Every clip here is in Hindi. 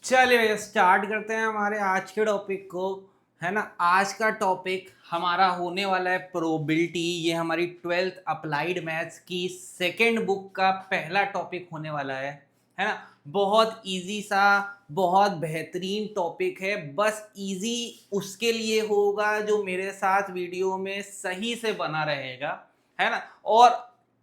चलिए भैया स्टार्ट करते हैं हमारे आज के टॉपिक को। है ना, आज का टॉपिक हमारा होने वाला है प्रोबेबिलिटी। ये हमारी 12th अप्लाइड मैथ्स की सेकेंड बुक का पहला टॉपिक होने वाला है ना। बहुत इजी सा, बहुत बेहतरीन टॉपिक है। बस इजी उसके लिए होगा जो मेरे साथ वीडियो में सही से बना रहेगा, है ना। और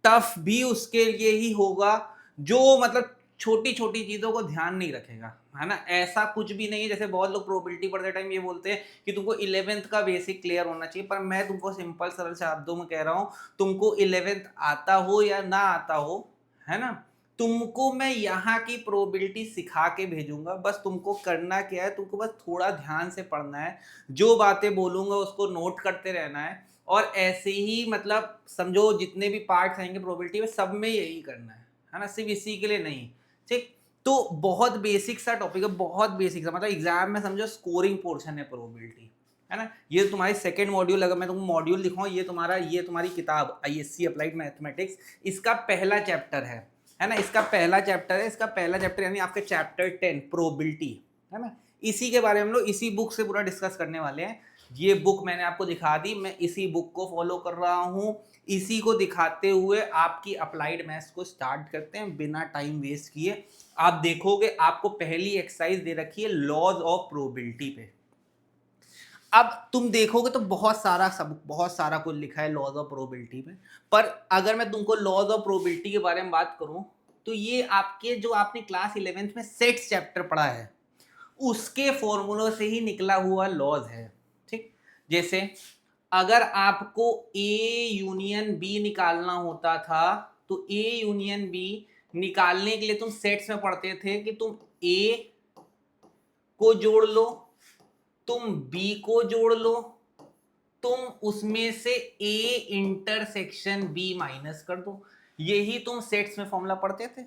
टफ भी उसके लिए ही होगा जो मतलब छोटी छोटी चीजों को ध्यान नहीं रखेगा, है ना। ऐसा कुछ भी नहीं है, जैसे बहुत लोग प्रोबेबिलिटी पढ़ते टाइम ये बोलते हैं कि तुमको 11th का बेसिक क्लियर होना चाहिए, पर मैं तुमको सिंपल सरल शब्दों में कह रहा हूं, तुमको 11th आता हो या ना आता हो, है ना, तुमको मैं यहाँ की प्रोबेबिलिटी सिखा के भेजूंगा। बस तुमको करना क्या है, तुमको बस थोड़ा ध्यान से पढ़ना है, जो बातें बोलूंगा उसको नोट करते रहना है, और ऐसे ही मतलब समझो जितने भी पार्ट्स आएंगे प्रोबेबिलिटी में सब में यही करना है ना, सिर्फ इसी के लिए नहीं। ठीक, तो बहुत बेसिक सा टॉपिक है, बहुत बेसिक सा, मतलब एग्जाम में समझो स्कोरिंग पोर्शन है प्रोबेबिलिटी, है ना। ये तुम्हारी सेकंड मॉड्यूल, अगर मैं तुमको मॉड्यूल दिखाऊं, ये तुम्हारी किताब आईएससी अप्लाइड मैथमेटिक्स, इसका पहला चैप्टर है ना, इसका पहला चैप्टर है, इसका पहला चैप्टर यानी आपके चैप्टर 10 प्रोबेबिलिटी, है ना। इसी के बारे में हम लोग इसी बुक से पूरा डिस्कस करने वाले हैं। ये बुक मैंने आपको दिखा दी, मैं इसी बुक को फॉलो कर रहा हूँ। इसी को दिखाते हुए आपकी अप्लाइड मैथ्स को स्टार्ट करते हैं बिना टाइम वेस्ट किए। आप देखोगे आपको पहली एक्सरसाइज दे रखी है लॉज ऑफ प्रोबेबिलिटी पे। अब तुम देखोगे तो बहुत सारा कुछ लिखा है लॉज ऑफ प्रोबेबिलिटी में, पर अगर मैं तुमको लॉज ऑफ प्रोबेबिलिटी के बारे में बात करूं, तो ये आपके जो आपने क्लास 11th में सेट्स चैप्टर पढ़ा है उसके फॉर्मूलों से ही निकला हुआ लॉज है। ठीक, जैसे अगर आपको ए यूनियन बी निकालना होता था, तो ए यूनियन बी निकालने के लिए तुम सेट्स में पढ़ते थे कि तुम ए को जोड़ लो, तुम बी को जोड़ लो, तुम उसमें से ए इंटरसेक्शन बी माइनस कर दो। यही तुम सेट्स में फॉर्मूला पढ़ते थे।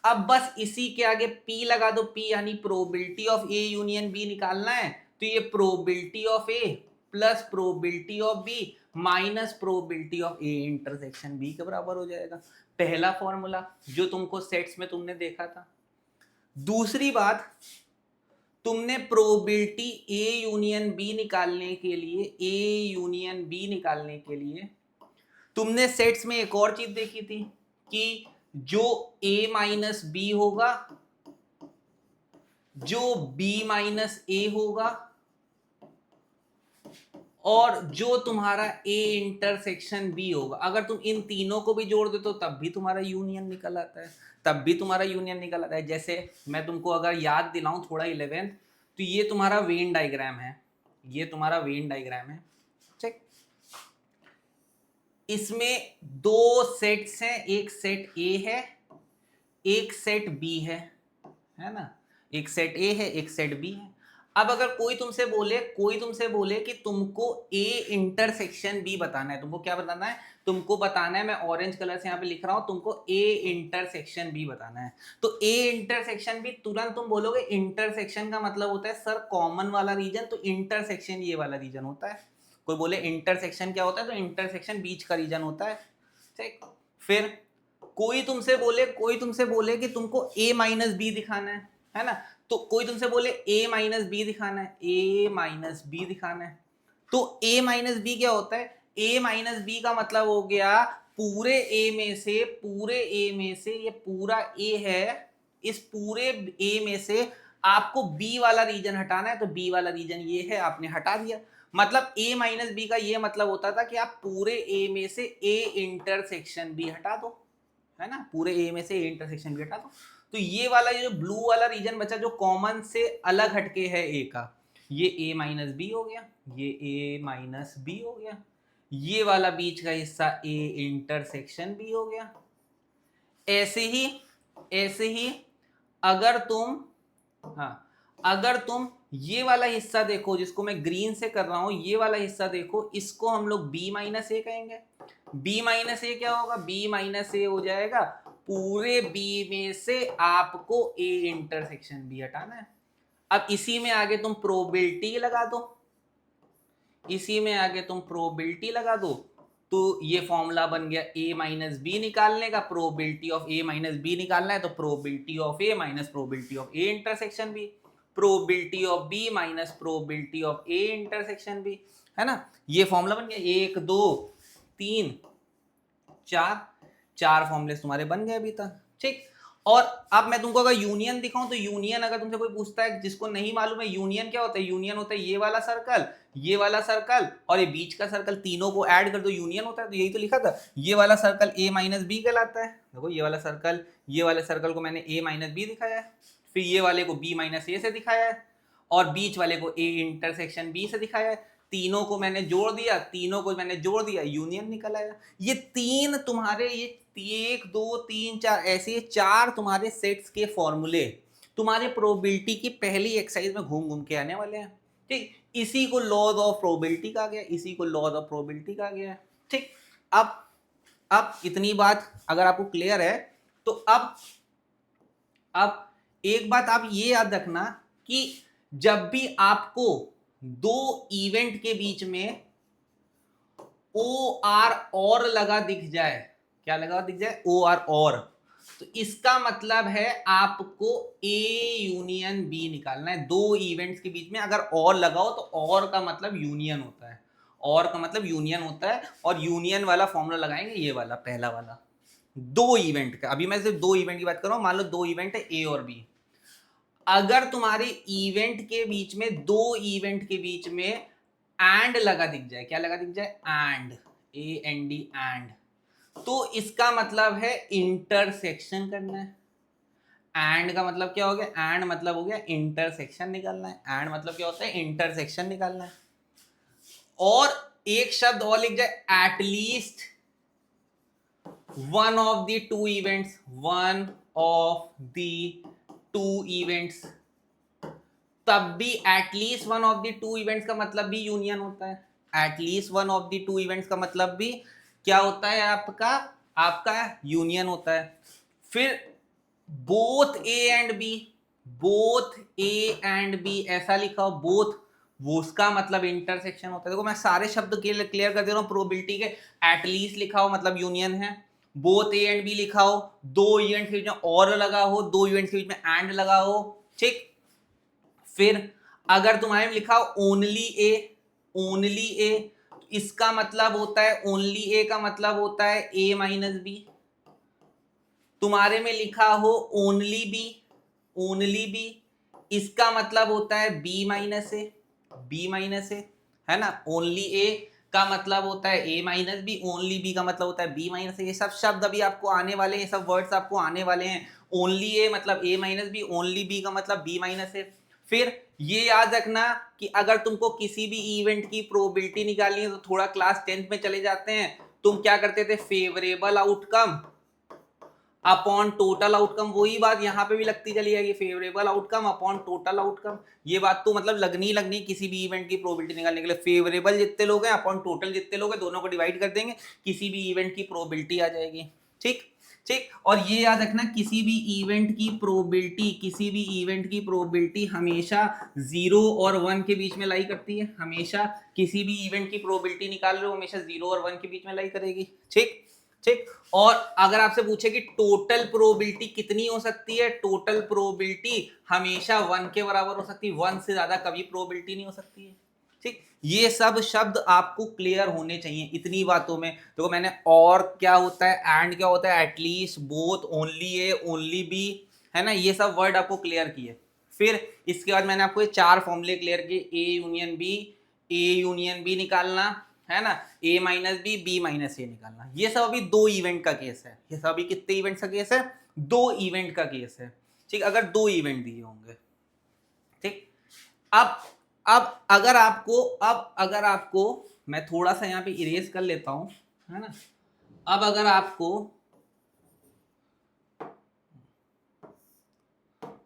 अब बस इसी के आगे पी लगा दो, पी यानी probability of A union B निकालना है, तो ये probability of A plus probability of B minus probability of A intersection B के बराबर हो जाएगा। पहला फॉर्मूला जो तुमको सेट्स में तुमने देखा था। दूसरी बात, तुमने प्रोबेबिलिटी ए यूनियन बी निकालने के लिए, ए यूनियन बी निकालने के लिए तुमने सेट्स में एक और चीज देखी थी कि जो ए माइनस बी होगा, जो बी माइनस ए होगा, और जो तुम्हारा ए इंटरसेक्शन बी होगा, अगर तुम इन तीनों को भी जोड़ दो तो तब भी तुम्हारा यूनियन निकल आता है, तब भी तुम्हारा यूनियन निकल आता है। जैसे मैं तुमको अगर याद दिलाऊं थोड़ा 11th, तो ये तुम्हारा वेन डायग्राम है, ये तुम्हारा वेन डायग्राम है। ठीक, इसमें दो सेट्स हैं, एक सेट ए है, एक सेट बी है ना, एक सेट ए है, एक सेट बी है। अब अगर कोई तुमसे बोले कि तुमको ए इंटरसेक्शन बी बताना है, तुमको क्या बताना है, तुमको बताना है, मैं ऑरेंज कलर से यहाँ पे लिख रहा हूं, तुमको ए इंटरसेक्शन बी बताना है, तो ए इंटरसेक्शन बी, तुरंत तुम बोलोगे इंटरसेक्शन का मतलब होता है सर कॉमन वाला रीजन, तो इंटरसेक्शन ये वाला रीजन होता है। कोई बोले इंटरसेक्शन क्या होता है, तो इंटरसेक्शन बीच का रीजन होता है। ठीक, फिर कोई तुमसे बोले कि तुमको ए माइनस बी दिखाना है ना, तो कोई तुमसे बोले ए माइनस बी दिखाना है, ए माइनस बी दिखाना है, तो ए माइनस बी क्या होता है, ए माइनस बी का मतलब हो गया पूरे ए में से ये पूरा ए है, इस पूरे ए में से आपको बी वाला रीजन हटाना है, तो बी वाला रीजन ये है, आपने हटा दिया। मतलब ए माइनस बी का ये मतलब होता था कि आप पूरे ए में से ए इंटरसेक्शन बी हटा दो, है ना, पूरे ए में से ए इंटरसेक्शन बी हटा दो। तो ये वाला जो ब्लू वाला रीजन बचा जो कॉमन से अलग हटके है ए का, ये ए माइनस बी हो गया, ये ए माइनस बी हो गया, ये वाला बीच का हिस्सा ए इंटरसेक्शन बी हो गया। ऐसे ही अगर तुम, हाँ, अगर तुम ये वाला हिस्सा देखो जिसको मैं ग्रीन से कर रहा हूं, ये वाला हिस्सा देखो, इसको हम लोग बी माइनस ए कहेंगे। बी माइनस ए क्या होगा, बी माइनस ए हो जाएगा पूरे बी में से आपको ए इंटरसेक्शन बी हटाना है। अब इसी में आगे तुम प्रोबेबिलिटी लगा दो, इसी में आगे तुम प्रोबेबिलिटी लगा दो, तो ये फॉर्मूला बन गया ए माइनस बी निकालने का, probability of A minus B निकालना है तो probability of A minus probability of A intersection B. Probability of B minus probability of A intersection B, है ना। ये फॉर्मूला बन गया, 1 2 3 4, 4 फॉर्मूले तुम्हारे बन गए अभी तक, ठीक। और अब मैं तुमको अगर यूनियन दिखाऊं तो यूनियन अगर तुमसे कोई पूछता है, जिसको नहीं मालूम है यूनियन क्या होता है, यूनियन होता है ये वाला सर्कल, ये वाला सर्कल और ये बीच का सर्कल, तीनों को ऐड कर दो यूनियन होता है। तो यही तो लिखा था, ये वाला सर्कल a माइनस बी कहलाता है। देखो ये वाले सर्कल को मैंने a माइनस बी दिखाया है, फिर ये वाले को b माइनस ए से दिखाया है, और बीच वाले को a इंटरसेक्शन b से दिखाया है। तीनों को मैंने जोड़ दिया, यूनियन निकल आया। ये तीन तुम्हारे, ये 1 2 3 4 ऐसे 4 तुम्हारे सेट्स के फॉर्मूले तुम्हारे प्रोबेबिलिटी की पहली एक्सरसाइज में घूम घूम के आने वाले हैं, ठीक। इसी को लॉज ऑफ प्रोबेबिलिटी कहा गया, ठीक। अब इतनी बात अगर आपको क्लियर है तो अब एक बात आप ये याद रखना कि जब भी आपको दो इवेंट के बीच में ओ आर और लगा दिख जाए, क्या लगा दिख जाए, ओ आर और, तो इसका मतलब है आपको ए यूनियन बी निकालना है। दो इवेंट्स के बीच में अगर और लगाओ तो और का मतलब यूनियन होता है, और यूनियन वाला फॉर्मूला लगाएंगे, ये वाला पहला वाला, दो इवेंट का। अभी मैं सिर्फ दो इवेंट की बात कर रहा हूं, मान लो दो इवेंट है ए और बी। अगर तुम्हारे इवेंट के बीच में, दो इवेंट के बीच में एंड लगा दिख जाए, क्या लगा दिख जाए, and, A N D and, तो इसका मतलब है इंटरसेक्शन करना है। एंड का मतलब क्या हो गया, एंड मतलब हो गया इंटरसेक्शन निकालना है। एंड मतलब क्या होता है, इंटरसेक्शन निकालना है। और एक शब्द और लिख जाए, at least one of the two events, तब भी at least one of the two events का मतलब भी यूनियन होता है। At least one of the two events का मतलब भी क्या होता है, आपका यूनियन होता है। फिर बोथ ए एंड बी ऐसा लिखा हो, बोथ, वो उसका मतलब इंटरसेक्शन होता है। देखो मैं सारे शब्द क्लियर कर दे रहा हूँ प्रोबेबिलिटी के। एटलीस्ट लिखा हो मतलब यूनियन है, बोथ ए एंड बी लिखा हो, दो इवेंट के बीच में और लगा हो, दो इवेंट के बीच में एंड लगा हो, ठीक। फिर अगर तुम्हारे में लिखा हो ओनली ए, इसका मतलब होता है, ओनली ए का मतलब होता है ए माइनस बी। तुम्हारे में लिखा हो ओनली बी, इसका मतलब होता है बी माइनस ए, है ना। ओनली ए का मतलब होता है ए माइनस बी, ओनली बी का मतलब होता है बी माइनस ए। ये सब शब्द अभी आपको आने वाले हैं, ये सब वर्ड्स आपको आने वाले हैं। ओनली ए मतलब ए माइनस बी, ओनली बी का मतलब बी माइनस ए। फिर ये याद रखना कि अगर तुमको किसी भी इवेंट की प्रोबेबिलिटी निकालनी है तो थोड़ा क्लास 10th में चले जाते हैं। तुम क्या करते थे, favourable outcome upon total outcome, वही बात यहाँ पे भी लगती चली जाएगी, favourable outcome upon total outcome. ये बात तो मतलब लगनी किसी भी इवेंट की प्रोबेबिलिटी निकालने के लिए, फेवरेबल जितने लोग हैं अपॉन टोटल जितने लोग हैं, दोनों को डिवाइड कर देंगे, किसी भी इवेंट की प्रोबेबिलिटी आ जाएगी, ठीक। और ये याद रखना, किसी भी इवेंट की प्रोबेबिलिटी हमेशा 0 और 1 के बीच में लाई करती है। हमेशा किसी भी इवेंट की प्रोबेबिलिटी निकाल रहे हो, हमेशा 0 और 1 के बीच में लाई करेगी, ठीक। और अगर आपसे पूछे कि टोटल प्रोबेबिलिटी कितनी हो सकती है, टोटल प्रोबेबिलिटी हमेशा 1 के बराबर हो सकती है, 1 से ज्यादा कभी प्रोबेबिलिटी नहीं हो सकती है, ठीक। ये सब शब्द आपको क्लियर होने चाहिए इतनी बातों में। तो मैंने और क्या होता है, एंड क्या होता है, एटलीस्ट, बोथ, ओनली ए, ओनली बी, है ना, ये सब वर्ड आपको क्लियर किए। फिर इसके बाद मैंने आपको ये 4 फॉर्मूले क्लियर किए, ए यूनियन बी निकालना, है ना, ए माइनस बी माइनस ए निकालना। ये सब अभी दो इवेंट का केस है। ये सब अभी कितने इवेंट का केस है, दो इवेंट का केस है, ठीक। अगर दो इवेंट दिए होंगे, ठीक। अब अगर आपको मैं थोड़ा सा यहाँ पे इरेज कर लेता हूं, है ना। अब अगर आपको,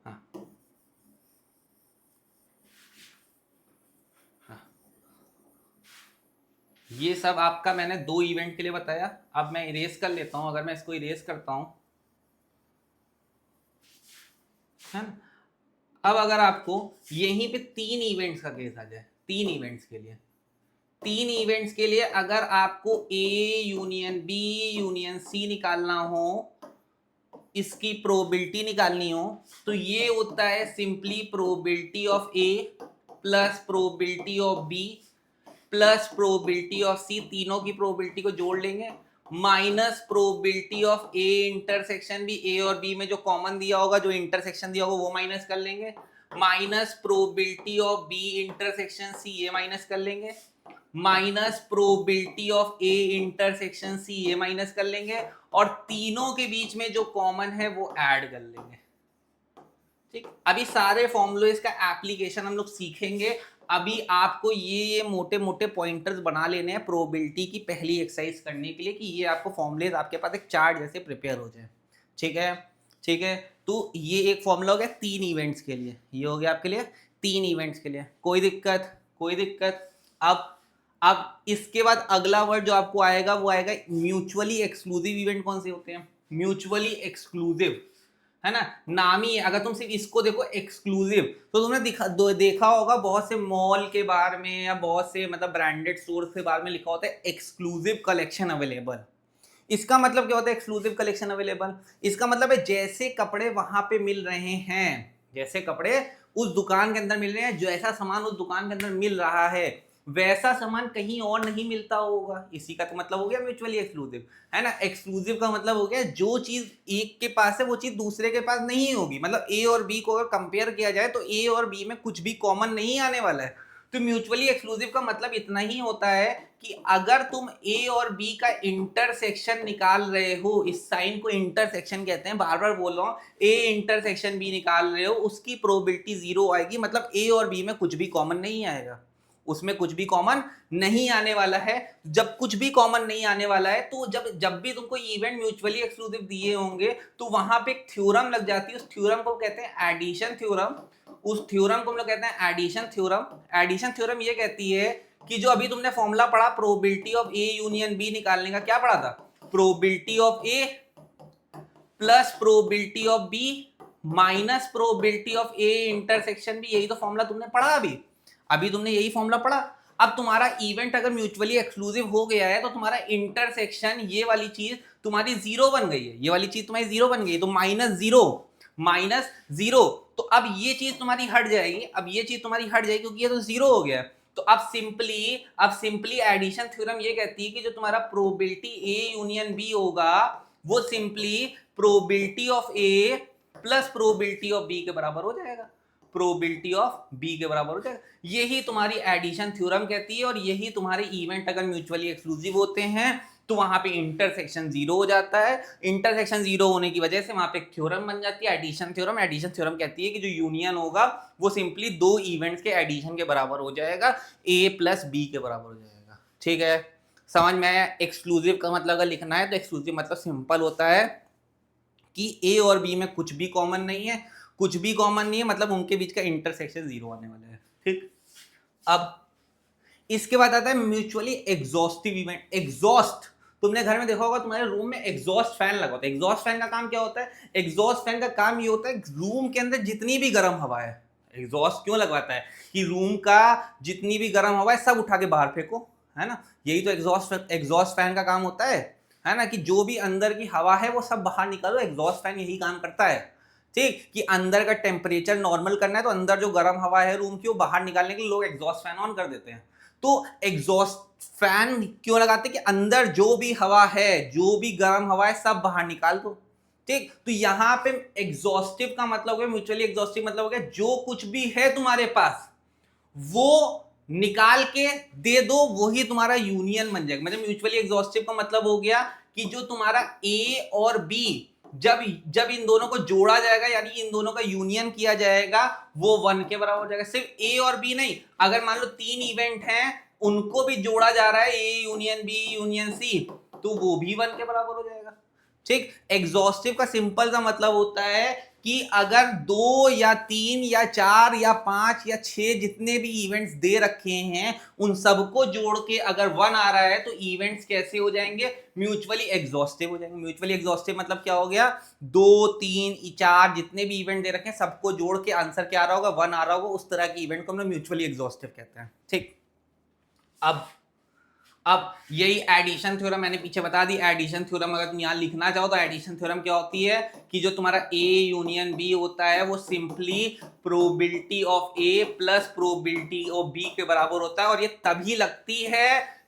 हाँ, हाँ, ये सब आपका मैंने दो इवेंट के लिए बताया। अब मैं इरेज कर लेता हूं, अगर मैं इसको इरेज करता हूं, है ना। अब अगर आपको यहीं पे 3 इवेंट्स का केस आ जाए, 3 इवेंट्स के लिए अगर आपको A union B union C निकालना हो, इसकी प्रोबेबिलिटी निकालनी हो तो ये होता है simply probability of A plus probability of B plus probability of C, तीनों की प्रोबेबिलिटी को जोड़ लेंगे, minus probability of A intersection B, A और बी में जो कॉमन दिया होगा, जो इंटरसेक्शन दिया होगा वो माइनस कर लेंगे, minus probability of B intersection C, ये माइनस कर लेंगे, minus probability of A intersection C, ये माइनस कर लेंगे, और तीनों के बीच में जो कॉमन है वो ऐड कर लेंगे। ठीक, अभी सारे फॉर्मूलेस का एप्लीकेशन हम लोग सीखेंगे। अभी आपको ये मोटे मोटे पॉइंटर्स बना लेने हैं प्रोबेबिलिटी की पहली एक्सरसाइज करने के लिए, कि ये आपको फॉर्मूलेस आपके पास एक चार्ट जैसे प्रिपेयर हो जाए। ठीक है, ठीक है। तो ये एक फॉर्मूला हो गया 3 इवेंट्स के लिए, ये हो गया आपके लिए 3 इवेंट्स के लिए, कोई दिक्कत, कोई दिक्कत। अब इसके बाद अगला वर्ड जो आपको आएगा वो आएगा म्यूचुअली एक्सक्लूसिव इवेंट। कौन से होते हैं म्यूचुअली एक्सक्लूसिव, है ना, नाम ही है। अगर तुम सिर्फ इसको देखो एक्सक्लूसिव, तो तुमने देखा होगा बहुत से मॉल के बारे में या बहुत से मतलब ब्रांडेड स्टोर के बारे में लिखा होता है एक्सक्लूसिव कलेक्शन अवेलेबल। इसका मतलब क्या होता है एक्सक्लूसिव कलेक्शन अवेलेबल? इसका मतलब है जैसे कपड़े वहां पे मिल रहे हैं, जैसे कपड़े उस दुकान के अंदर मिल रहे हैं, जैसा सामान उस दुकान के अंदर मिल रहा है, वैसा सामान कहीं और नहीं मिलता होगा। इसी का तो मतलब हो गया म्यूचुअली एक्सक्लूसिव, है ना। एक्सक्लूसिव का मतलब हो गया जो चीज एक के पास है वो चीज दूसरे के पास नहीं होगी। मतलब ए और बी को अगर कंपेयर किया जाए तो ए और बी में कुछ भी कॉमन नहीं आने वाला है। तो म्यूचुअली एक्सक्लूसिव का मतलब इतना ही होता है कि अगर तुम ए और बी का इंटरसेक्शन निकाल रहे हो, इस साइन को इंटरसेक्शन कहते हैं, बार बार बोल रहा हूं, ए इंटरसेक्शन बी निकाल रहे हो, उसकी प्रोबेबिलिटी 0 आएगी। मतलब ए और बी में कुछ भी कॉमन नहीं आएगा, उसमें कुछ भी कॉमन नहीं आने वाला है। जब कुछ भी कॉमन नहीं आने वाला है तो जब भी तुमको इवेंट म्यूचुअली एक्सक्लूसिव दिए होंगे तो वहां पे एक थ्योरम लग जाती है। उस थ्योरम को कहते हैं एडिशन थ्योरम। उस थ्योरम को हम लोग कहते हैं एडिशन थ्योरम। एडिशन थ्योरम ये कहती है कि जो अभी तुमने फॉर्मूला पढ़ा probability of A union B निकालने का, क्या पढ़ा था? Probability of A plus probability of B minus probability of A intersection B. यही तो फॉर्मूला तुमने पढ़ा अभी तुमने यही फॉर्मूला पढ़ा। अब तुम्हारा इवेंट अगर म्यूचुअली एक्सक्लूसिव हो गया है तो तुम्हारा इंटरसेक्शन, ये वाली चीज तुम्हारी 0 बन गई है, ये वाली चीज तुम्हारी 0 बन गई है, तो माइनस जीरो। तो अब ये चीज तुम्हारी हट जाएगी, अब ये चीज तुम्हारी हट जाएगी क्योंकि ये तो 0 हो गया। तो अब सिंपली एडिशन थ्योरम ये कहती है कि जो तुम्हारा प्रोबेबिलिटी ए यूनियन बी होगा वो simply probability of A plus probability of B के बराबर हो जाएगा, प्रोबेबिलिटी ऑफ बी के बराबर हो जाएगा। यही तुम्हारी एडिशन थ्योरम कहती है। और यही तुम्हारे इवेंट अगर म्यूचुअली एक्सक्लूसिव होते हैं तो वहां पे इंटरसेक्शन 0 हो जाता है। इंटरसेक्शन 0 होने की वजह से वहां पे एक थ्योरम बन जाती है एडिशन थ्योरम। एडिशन थ्योरम कहती है कि जो यूनियन होगा वो सिंपली 2 इवेंट्स के एडिशन के बराबर हो जाएगा, ए प्लस बी के बराबर हो जाएगा। ठीक है, समझ में आया? एक्सक्लूसिव का मतलब अगर लिखना है तो एक्सक्लूसिव मतलब सिंपल होता है कि ए और बी में कुछ भी कॉमन नहीं है, कुछ भी कॉमन नहीं है, मतलब उनके बीच का इंटरसेक्शन 0 आने वाला है। ठीक, अब इसके बाद आता है म्यूचुअली एग्जॉस्टिव इवेंट। एग्जॉस्ट, तुमने घर में देखा होगा तुम्हारे रूम में एग्जॉस्ट फैन लगा होता है। एग्जॉस्ट फैन का काम क्या होता है? एग्जॉस्ट फैन का काम ये होता है रूम के अंदर जितनी भी गर्म हवा है, एग्जॉस्ट क्यों लगवाता है कि रूम का जितनी भी गर्म हवा है सब उठा के बाहर फेंको, है ना। यही तो एग्जॉस्ट फैन का काम होता है ना, कि जो भी अंदर की हवा है वो सब बाहर निकालो। एग्जॉस्ट फैन यही काम करता है। ठीक, कि अंदर का टेम्परेचर नॉर्मल करना है तो अंदर जो गर्म हवा है रूम की वो बाहर निकालने के लिए लोग एग्जॉस्ट फैन ऑन कर देते हैं। तो एग्जॉस्ट फैन क्यों लगाते हैं कि अंदर जो भी हवा है, जो भी गर्म हवा है सब बाहर निकाल दो। ठीक, तो यहां पे एग्जॉस्टिव का मतलब हो गया, म्यूचुअली एग्जॉस्टिव मतलब हो गया जो कुछ भी है तुम्हारे पास वो निकाल के दे दो, वही तुम्हारा यूनियन बन जाएगा। मतलब म्यूचुअली एग्जॉस्टिव का मतलब हो गया कि जो तुम्हारा ए और बी जब इन दोनों को जोड़ा जाएगा यानी इन दोनों का यूनियन किया जाएगा वो 1 के बराबर हो जाएगा। सिर्फ ए और बी नहीं, अगर मान लो 3 इवेंट हैं उनको भी जोड़ा जा रहा है, A union B union C, तो वो भी 1 के बराबर हो जाएगा। ठीक, एग्जॉस्टिव का सिंपल सा मतलब होता है कि अगर 2 या 3 या 4 या 5 या 6 जितने भी इवेंट्स दे रखे हैं उन सबको जोड़ के अगर 1 आ रहा है तो इवेंट्स कैसे हो जाएंगे? म्यूचुअली एग्जॉस्टिव हो जाएंगे। म्यूचुअली एग्जॉस्टिव मतलब क्या हो गया? 2 3 4 जितने भी इवेंट दे रखे हैं सबको जोड़ के आंसर क्या आ रहा होगा? 1 आ रहा होगा। उस तरह की इवेंट को हम लोग म्यूचुअली एग्जॉस्टिव कहते हैं। ठीक, अब यही एडिशन थ्योरम मैंने पीछे बता दी। एडिशन थ्योरम अगर तुम यहाँ लिखना चाहो तो एडिशन थ्योरम क्या होती है कि जो तुम्हारा ए यूनियन बी होता है वो simply probability of A plus probability of B के बराबर होता है। और ये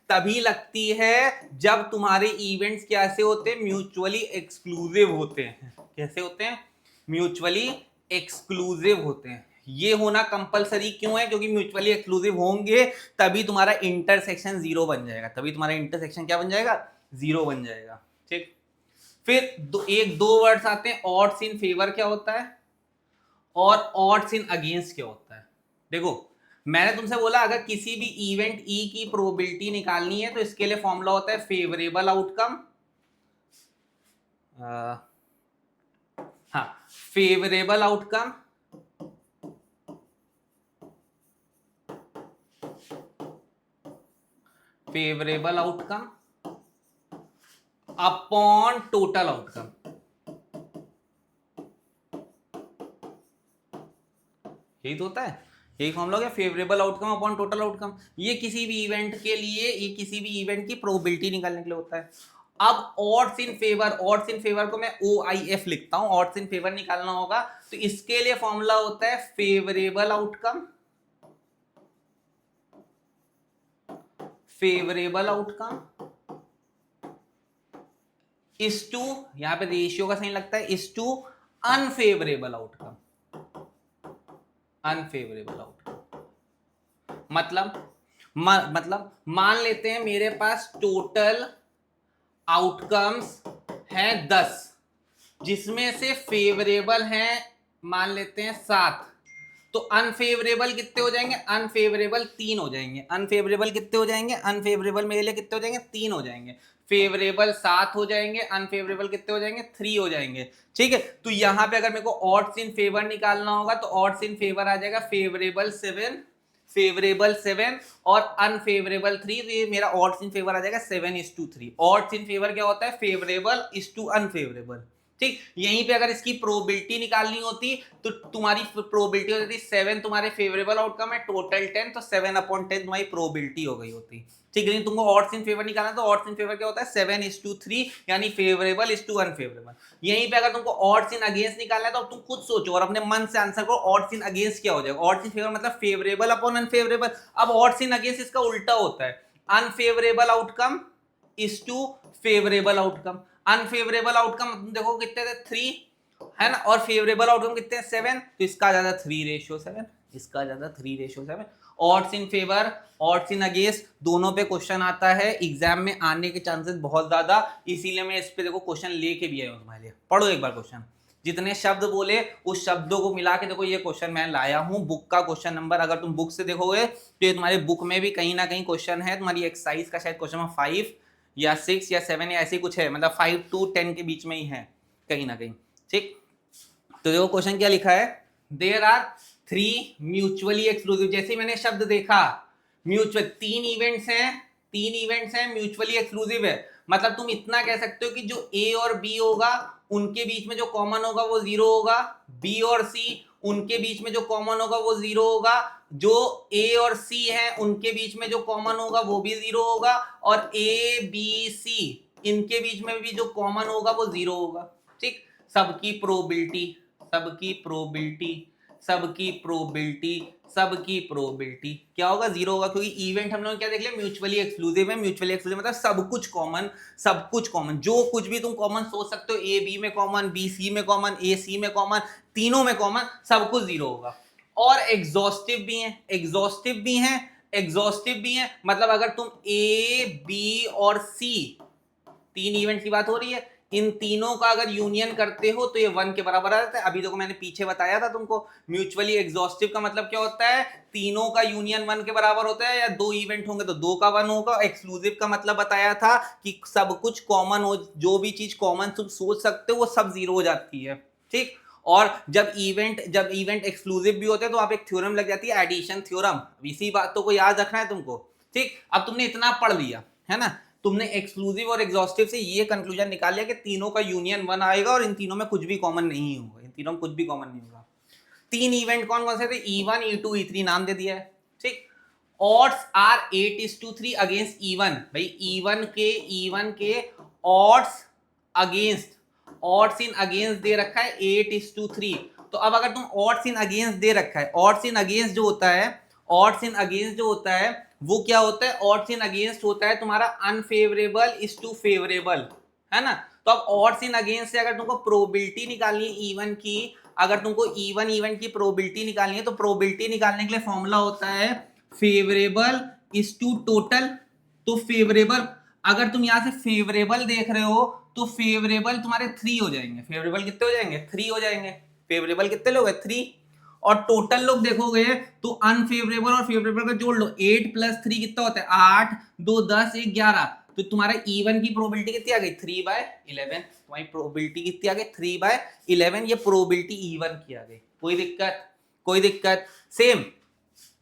तभी लगती है जब तुम्हारे इवेंट्स कैसे होते हैं, म्यूचुअली एक्सक्लूसिव होते हैं। कैसे होते हैं? म्यूचुअली एक्सक्लूसिव होते हैं। ये होना कंपलसरी क्यों है? क्योंकि म्यूचुअली एक्सक्लूसिव होंगे तभी तुम्हारा इंटरसेक्शन जीरो बन जाएगा। तभी तुम्हारा इंटरसेक्शन क्या बन जाएगा? जीरो बन जाएगा। ठीक, फिर दो वर्ड्स आते हैं। ऑड्स इन फेवर क्या होता है और ऑड्स इन अगेंस्ट क्या होता है? देखो, मैंने तुमसे बोला अगर किसी भी इवेंट ई की प्रोबेबिलिटी निकालनी है तो इसके लिए फॉर्मूला होता है फेवरेबल आउटकम। हाँ, favourable outcome upon total outcome. यही तो होता है, यही फॉर्मूला हो गया, favourable outcome upon total outcome. ये किसी भी इवेंट के लिए, ये किसी भी इवेंट की प्रोबेबिलिटी निकालने के लिए होता है। अब ऑड्स इन फेवर को मैं OIF लिखता हूं। ऑड्स इन फेवर निकालना होगा तो इसके लिए फॉर्मूला होता है फेवरेबल आउटकम इस टू, यहां पे रेशियो का सही लगता है, इस टू अनफेवरेबल आउटकम। मतलब मान लेते हैं मेरे पास टोटल आउटकम्स हैं 10, जिसमें से फेवरेबल हैं मान लेते हैं 7, तो अनफेवरेबल कितने हो जाएंगे? अनफेवरेबल 3 हो जाएंगे। अनफेवरेबल कितने हो जाएंगे? अनफेवरेबल मेरे लिए कितने हो जाएंगे? 3 हो जाएंगे। फेवरेबल 7 हो जाएंगे। अनफेवरेबल कितने हो जाएंगे? 3 हो जाएंगे। ठीक है, तो यहां पे अगर मेरे को ऑड्स इन फेवर निकालना होगा तो ऑड्स इन फेवर आ जाएगा फेवरेबल 7 और अनफेवरेबल 3। तो ये मेरा ऑड्स इन फेवर आ जाएगा 7:3। ऑड्स इन फेवर क्या होता है? Favourable is to unfavourable. ठीक, यहीं पे अगर इसकी प्रोबेबिलिटी निकालनी होती तो तुम्हारी प्रोबेबिलिटी होती 7 तुम्हारे फेवरेबल आउटकम है, टोटल 10, तो 7/10 तुम्हारी प्रोबेबिलिटी हो गई होती। ठीक है, तुमको ऑड्स इन फेवर निकालना तो ऑड्स इन फेवर क्या होता है? 7:3, यानी फेवरेबल इज टू अनफेवरेबल। यहीं पे अगर तुमको ऑड्स इन अगेंस्ट निकालना है तो अब तुम खुद सोचो और अपने मन से आंसर करो, ऑड्स इन अगेंस्ट क्या हो जाएगा? ऑड्स इन फेवर मतलब फेवरेबल अपॉन अनफेवरेबल। अब ऑड्स इन अगेंस्ट इसका उल्टा होता है, unfavourable outcome is to favourable outcome. Unfavourable outcome देखो कितने थे? 3 है ना, और फेवरेबल आउटकम कितने हैं? 7, तो इसका आ जाता 3:7, इसका आ जाता 3:7। Odds in favour, odds in against दोनों पे क्वेश्चन आता है, एग्जाम में आने के चांसेस बहुत ज्यादा, इसीलिए मैं इस पे देखो क्वेश्चन लेके भी आया हूं तुम्हारे लिए। पढ़ो एक बार क्वेश्चन, जितने शब्द बोले उस शब्दों को मिला के देखो, ये क्वेश्चन मैं लाया हूं बुक का क्वेश्चन नंबर। अगर तुम बुक से देखोगे तो ये तुम्हारे बुक में भी कहीं ना कहीं क्वेश्चन है, तुम्हारी एक्सरसाइज का शायद क्वेश्चन नंबर 5 या 6 या 7 या ऐसे कुछ है, मतलब 5 to 10 के बीच में ही है कहीं ना कहीं। ठीक, तो देखो क्वेश्चन क्या लिखा है, देयर आर 3 म्यूचुअली एक्सक्लूसिव। जैसे मैंने शब्द देखा म्यूचुअल, 3 इवेंट्स हैं म्यूचुअली एक्सक्लूसिव है, मतलब तुम इतना कह सकते हो कि जो ए और बी होगा उनके बीच में जो कॉमन होगा वो 0 होगा, बी और सी उनके बीच में जो कॉमन होगा वो 0 होगा, जो ए और सी है उनके बीच में जो कॉमन होगा वो भी 0 होगा, और ए बी सी इनके बीच में भी जो कॉमन होगा वो 0 होगा। ठीक, सबकी प्रोबेबिलिटी क्या होगा? 0 होगा, क्योंकि इवेंट हम लोग क्या देख लिया? म्यूचुअली एक्सक्लूसिव है। म्यूचुअली एक्सक्लूसिव मतलब सब कुछ कॉमन, जो कुछ भी तुम कॉमन सोच सकते हो, ए बी में कॉमन, बी सी में कॉमन, ए सी में कॉमन, तीनों में कॉमन, सब कुछ 0 होगा। और एग्जॉस्टिव भी है, मतलब अगर तुम ए बी और सी 3 इवेंट की बात हो रही है, इन तीनों का अगर यूनियन करते हो तो ये 1 के बराबर आ जाता है। अभी देखो मैंने पीछे बताया था तुमको, म्यूचुअली एग्जॉस्टिव का मतलब क्या होता है? तीनों का यूनियन 1 के बराबर होता है, या 2 इवेंट होंगे तो 2 का 1 होगा। एक्सक्लूसिव का मतलब बताया था कि सब कुछ कॉमन हो, जो भी चीज कॉमन तुम सोच सकते हो वो सब 0 हो जाती है। ठीक, और जब इवेंट एक्सक्लूसिव भी होते हैं तो आप एक थ्योरम लग जाती है, एडिशन थ्योरम। इसी बातों को याद रखना है तुमको। ठीक, अब तुमने इतना पढ़ लिया है ना, तुमने एक्सक्लूसिव और एग्जॉस्टिव से ये कंक्लूजन निकाल लिया कि तीनों का यूनियन 1 आएगा और इन तीनों में कुछ भी कॉमन नहीं होगा। 3 इवेंट कौन कौन से थे? E1 E2 E3 नाम दे दिया है। ठीक, ऑड्स आर 8:3 अगेंस्ट इवन। भाई इवन के odds against, odds in against they रखा है 8:3। तो अब अगर तुम ऑड्स इन अगेंस्ट दे रखा है, ऑड्स इन अगेंस्ट जो होता है, ऑड्स इन अगेंस्ट जो होता है वो क्या होता है, ऑड्स इन अगेंस्ट होता है तुम्हारा अनफेवरेबल इज टू फेवरेबल, है ना। तो अब ऑड्स इन अगेंस्ट से अगर तुमको प्रोबेबिलिटी निकालनी है इवन की, अगर तुमको इवन की प्रोबेबिलिटी निकालनी है, तो प्रोबेबिलिटी निकालने के लिए फॉर्मूला होता है फेवरेबल इज टू टोटल। तो फेवरेबल, अगर तुम यहां से फेवरेबल देख रहे हो तो फेवरेबल तुम्हारे 3 हो जाएंगे। फेवरेबल कितने हो जाएंगे, 3 हो जाएंगे। फेवरेबल कितने लोग है, 3। और टोटल लोग देखोगे तो अनफेवरेबल और फेवरेबल का जोड़ लो, 8 + 3 कितना होता है, 8, 2 10 1 11। तो तुम्हारा इवन की प्रोबेबिलिटी कितनी आ गई, 3/11। तुम्हारी प्रोबेबिलिटी कितनी आ गई, 3/11। ये प्रोबेबिलिटी इवन की आ गई। कोई दिक्कत, कोई दिक्कत। Same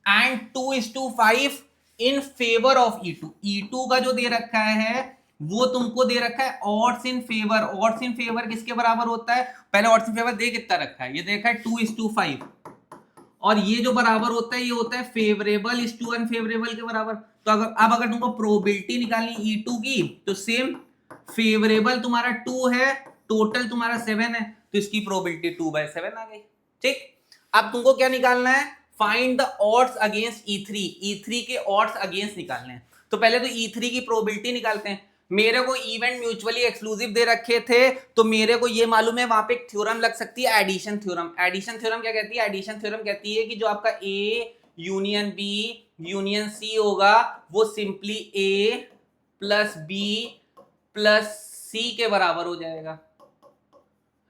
and 2:5 in favour of E2। E2 का जो दे रखा है वो तुमको दे रखा है odds in favour. Odds in favour किसके बराबर होता है, पहले ऑड्स इन फेवर दे कितना रखा है, ये देखा है 2:5। और ये जो बराबर होता है ये होता है फेवरेबल इज टू अनफेवरेबल के बराबर। तो अगर तुमको प्रोबेबिलिटी निकालनी E2 की, तो सेम फेवरेबल तुम्हारा 2 है, टोटल तुम्हारा 7 है, तो इसकी प्रोबेबिलिटी 2/7 आ गई। ठीक, अब तुमको क्या निकालना है, find the odds against E3। E3 के ऑड्स अगेंस्ट निकालने हैं। तो पहले तो E3 की प्रोबेबिलिटी निकालते हैं। मेरे को इवेंट म्यूचुअली एक्सक्लूसिव दे रखे थे, तो मेरे को ये मालूम है वहां पे एक थ्योरम लग सकती है, एडिशन थ्योरम। एडिशन थ्योरम क्या कहती है, एडिशन थ्योरम कहती है कि जो आपका A union B union C होगा वो simply A plus B plus C के बराबर हो जाएगा,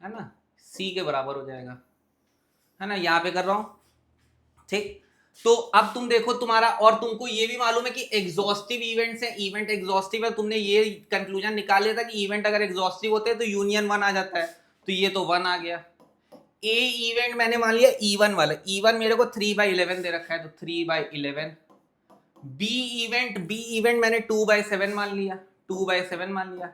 है ना, C के बराबर हो जाएगा, है ना। यहां पे कर रहा हूं, ठीक। तो अब तुम देखो तुम्हारा, और तुमको ये भी मालूम है कि एग्जॉस्टिव इवेंट्स है, इवेंट एग्जॉस्टिव है। तुमने ये कंक्लूजन निकाल लिया था कि इवेंट अगर एग्जॉस्टिव होते हैं तो यूनियन 1 आ जाता है, तो ये तो 1 आ गया। ए इवेंट मैंने मान लिया E1 वाला, E1 मेरे को 3/11 दे रखा है, तो 3/11। बी इवेंट मैंने 2/7 मान लिया, 2/7 मान लिया।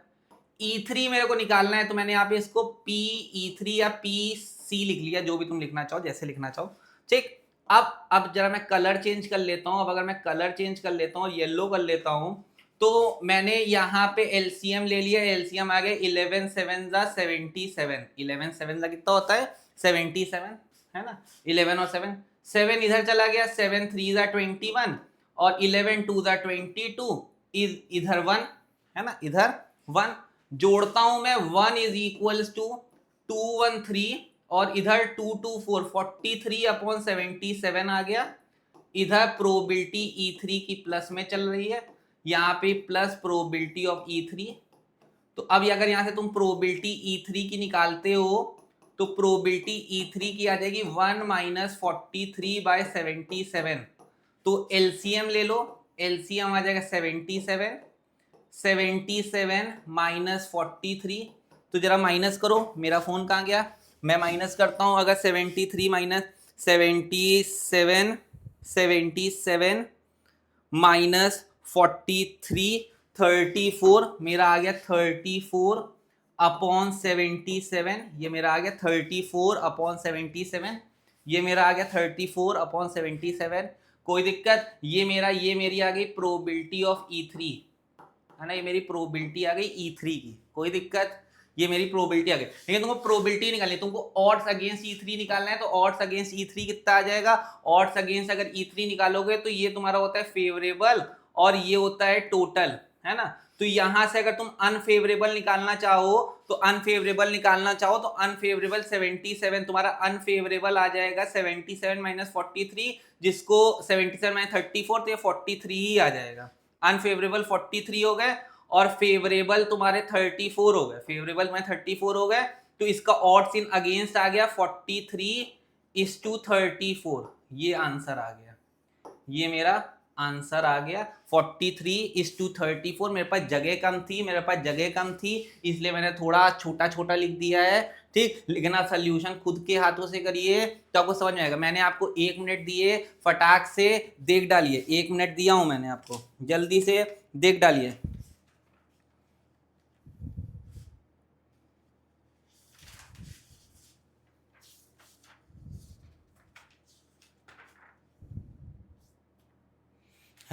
E3 मेरे को निकालना है, तो मैंने यहाँ पे इसको PE3 या PC लिख लिया, जो भी तुम लिखना चाहो, जैसे लिखना चाहो, ठीक। अब जरा मैं कलर चेंज कर लेता हूं। अब अगर मैं कलर चेंज कर लेता हूं और येलो कर लेता हूं, तो मैंने यहाँ पे एलसीएम ले लिया। एलसीएम आ गया 11 7 77। 11 7 कितना होता है, 77, है ना। 11 और 7, 7 इधर चला गया, 7 3 21, और 11 2 22, इधर 1, है ना, इधर 1 जोड़ता हूं मैं। 1 इज इक्वल्स टू 213, और इधर 2 2 4 43/77 आ गया। इधर प्रोबेबिलिटी E3 की प्लस में चल रही है, यहाँ पे प्लस प्रोबेबिलिटी ऑफ E3। तो अब अगर यहां से तुम प्रोबेबिलिटी E3 की निकालते हो, तो प्रोबेबिलिटी E3 की आ जाएगी 1 - 43/77। तो एलसीएम ले लो, एलसीएम आ जाएगा 77, 77 - 43। तो जरा माइनस करो, मेरा फोन कहाँ गया, मैं माइनस करता हूं। अगर 73 - 77, 77 - 43, 34, मेरा आ गया 34/77। ये मेरा आ गया 34/77। ये मेरा आ गया 34/77। कोई दिक्कत, ये मेरी आ गई प्रोबेबिलिटी ऑफ E3, है ना। ये मेरी प्रोबेबिलिटी आ गई E3 की, कोई दिक्कत, ये मेरी प्रोबेबिलिटी आ गई। लेकिन तुमको प्रोबेबिलिटी निकालनी, तुमको ऑड्स अगेंस्ट E3 निकालना है, तो ऑड्स अगेंस्ट E3 कितना आ जाएगा, ऑड्स अगेंस्ट अगर E3 निकालोगे तो ये तुम्हारा होता है फेवरेबल और ये होता है टोटल, है ना। तो यहां से अगर तुम अनफेवरेबल निकालना चाहो, तो अनफेवरेबल 77, तुम्हारा अनफेवरेबल आ जाएगा 77 - 43, जिसको 77 - 34, तो ये 43 ही आ जाएगा। अनफेवरेबल 43 हो गए और फेवरेबल तुम्हारे 34 हो गए, फेवरेबल में 34 हो गए। तो इसका ऑड्स इन अगेंस्ट आ गया 43:34। ये आंसर आ गया, ये मेरा आंसर आ गया 43:34। मेरे पास जगह कम थी, इसलिए मैंने थोड़ा छोटा छोटा लिख दिया है, ठीक। लेकिन आप सोल्यूशन खुद के हाथों से करिए तो आपको समझ में आएगा। मैंने आपको 1 मिनट दिए, फटाक से देख डालिए। 1 मिनट दिया हूं मैंने आपको, जल्दी से देख डालिए।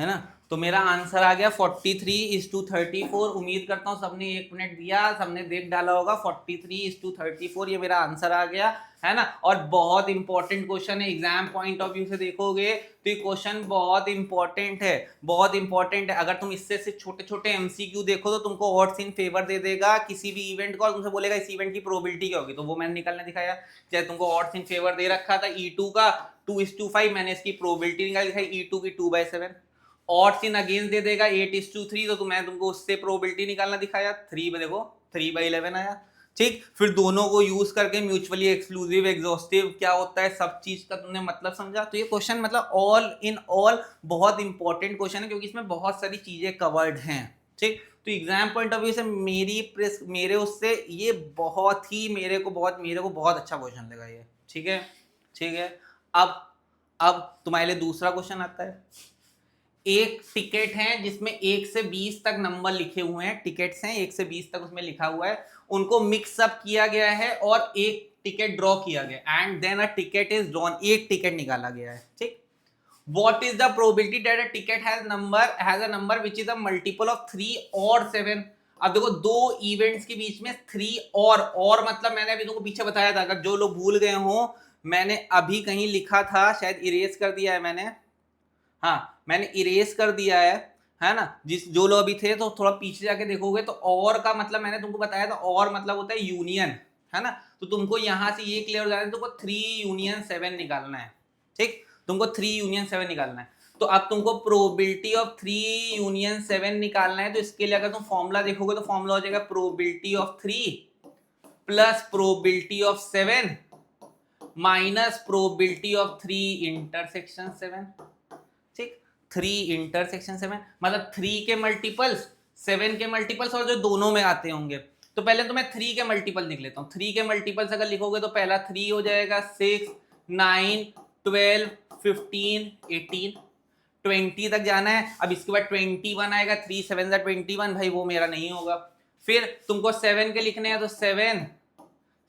है ना। तो मेरा आंसर आ गया 43:34। उम्मीद करता हूँ सबने 1 मिनट दिया, सबने देख डाला होगा। 43:34 ये मेरा आंसर आ गया, है ना। और बहुत इंपॉर्टेंट क्वेश्चन है, एग्जाम पॉइंट ऑफ व्यू से देखोगे तो ये क्वेश्चन बहुत इंपॉर्टेंट है, बहुत इंपॉर्टेंट है। अगर तुम इससे छोटे छोटे एमसीक्यू देखो तो तुमको ऑड्स इन फेवर दे देगा किसी भी इवेंट को, और तुमसे बोलेगा इस इवेंट की प्रोबेबिलिटी क्या होगी, तो वो मैंने निकालने दिखाया। चाहे तुमको ऑड्स इन फेवर दे रखा था E2 का 2:5, मैंने इसकी प्रोबेबिलिटी निकाल दिखाई E2 की 2/7। ऑड्स इन अगेंस्ट दे देगा 8:3, तो मैं तुमको उससे प्रोबेबिलिटी निकालना दिखाया, 3 देखो 3/11 आया। ठीक, फिर दोनों को यूज करके म्यूचुअली एक्सक्लूसिव एग्जॉस्टिव क्या होता है, सब चीज का तुमने मतलब समझा। तो ये क्वेश्चन मतलब ऑल इन ऑल बहुत इंपॉर्टेंट क्वेश्चन है, क्योंकि इसमें बहुत सारी चीजें कवर्ड हैं। ठीक, तो एग्जाम पॉइंट ऑफ व्यू से मेरे उससे ये बहुत ही मेरे को बहुत अच्छा क्वेश्चन लगा ये। ठीक है, ठीक है। अब तुम्हारे लिए दूसरा क्वेश्चन आता है। एक टिकट है जिसमें 1 से 20 तक नंबर लिखे हुए हैं, टिकट्स हैं 1 से 20 तक उसमें लिखा हुआ है, उनको मिक्सअप किया गया है और एक टिकट ड्रॉ किया गया, and then a ticket is drawn, एक टिकट निकाला गया है। ठीक, what is the probability that a ticket has a number which is a multiple of 3 और 7। अब देखो दो इवेंट्स के बीच में 3 और मतलब मैंने अभी तुमको पीछे बताया था, अगर जो लोग भूल गए हो, मैंने अभी कहीं लिखा था, शायद इरेज कर दिया है मैंने, हाँ मैंने इरेज कर दिया है ना। जो लोग अभी थे तो थोड़ा पीछे जाके देखोगे तो और का मतलब मैंने तुमको बताया था, और मतलब होता है यूनियन, है ना। तो तुमको यहां से ये क्लियर हो जाता है, तुमको 3 यूनियन 7 निकालना है। ठीक, तुमको 3 यूनियन 7 निकालना है। तो अब तुमको प्रोबेबिलिटी ऑफ 3 यूनियन 7 निकालना है, तो इसके लिए अगर तुम फॉर्मूला देखोगे तो फॉर्मूला हो जाएगा probability of 3 plus probability of 7 minus probability of 3 intersection 7। ठीक, 3 इंटरसेक्शन 7 मतलब 3 के मल्टीपल्स 7 के मल्टीपल्स और जो दोनों में आते होंगे। तो पहले तो मैं 3 के मल्टीपल लिख लेता हूँ। 3 के मल्टीपल्स अगर लिखोगे तो पहला 3 हो जाएगा 6 9 12 15 18 20 तक जाना है। अब इसके बाद 21 आएगा, 3 7 21, भाई वो मेरा नहीं होगा। फिर तुमको 7 के लिखने हैं तो 7